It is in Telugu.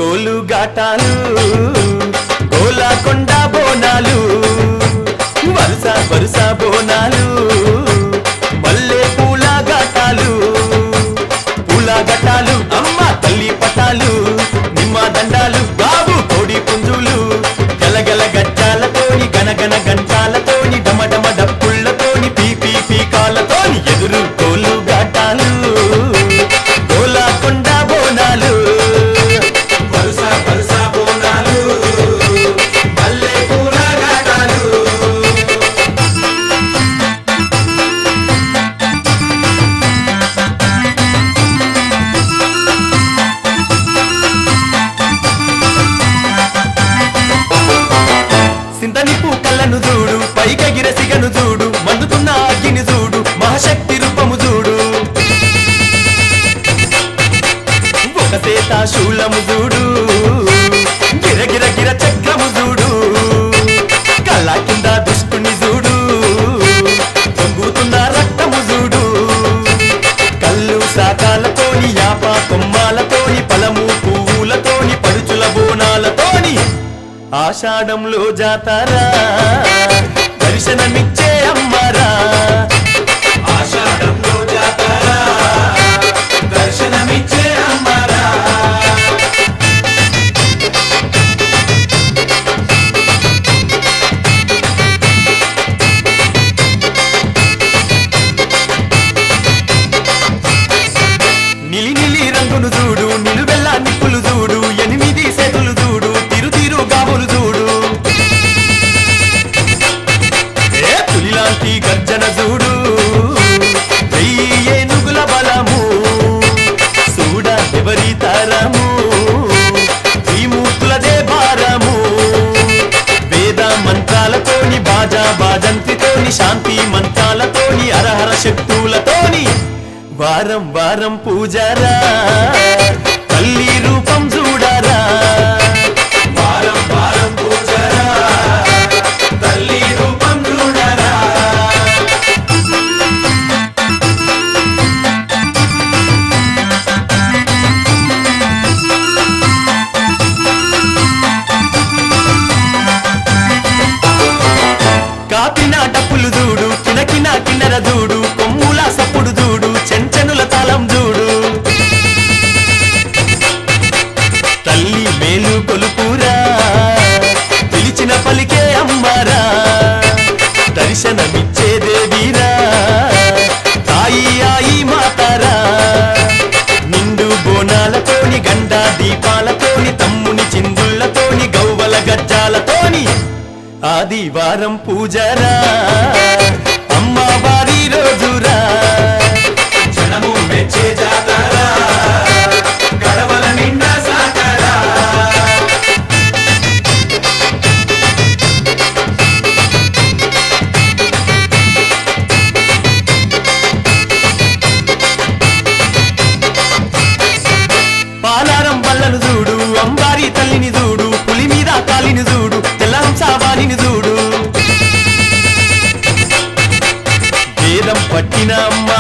కోలు గాటాలు గోలకొండ బోనాలు వరుస వరుస బోనాలు మల్లె పూల గాటాలు అమ్మ తల్లి పటాలు నిమ్మ దండాలు బాబు కోడి పుంజులు గలగల గజ్జాలతోని గనగన గంటాలతోని డమడమ డప్పుళ్లతోని పీపీ పీకాలతోని ఎదురు కోలు గాటాలు గోలకొండ బోనాలు వరుస వరుస బోనాలు మల్లె పూల గాటాలు సింతనిపు కళ్ళను చూడు పైకెగిర సిగను చూడు మందుతున్న అగ్గిని చూడు మహాశక్తి రూపము చూడు ఒక సేత శూలము చూడు గిరగిర గిర చక్రము చూడు కళ్ళ కింద దుష్టుని చూడు పొంగుతున్న రక్తము చూడు కళ్ళు శాఖాలతోని యాప కొమ్మాలతోని పలము పువ్వులతోని పడుచుల బోనాలతోని ఆషాఢంలో జాతారా దర్శనమిచ్చే అమ్మరా ఆషాఢంలో జాతర దర్శనమిచ్చే అమ్మరా నిలి నిలి రంగును చూడు నిలువెల్ల నిప్పులు చూడు 8 సేతులు చూడు తిరు తిరు గావులు చూడు పులిలాంటి గర్జన చూడు ఏనుగుల బలము చూడ ఎవరి తరము ఈ మూర్తులదే భారము వేద మంత్రాలతోని బాజా బాజంతితోని శాంతి మంత్రాలతోని అరహర శక్తులతోని వారం వారం పూజరా తల్లి రూపం చూడరా వారం వారం పూజరా తల్లి రూపం చూడరా కాపిన డప్పులు చూడు కినకిన కిన్నెర చూడు కొమ్ముల సప్పుడు చూడు చెంచనుల తాళం చూడు తల్లి మేలు కొలుపురా పిలిచిన పలికే అమ్మరా దర్శనమిచ్చే దేవీరా తాయి ఆయి మాతారా నిండు బోనాలతోని గండా దీపాలతోని తమ్ముని చిందుళ్లతోని గౌవల గజ్జాలతోని ఆదివారం పూజరా అమ్మవారి రోజురా జనము మెచ్చే జాతర గడవల నిండా సాకరా పాలారం బల్లను చూడు అంబారి తల్లిని చూడు పులి మీద కాలిని చూడు తెల్లంసావాలిని చూడు వేదం పట్టిన అమ్మ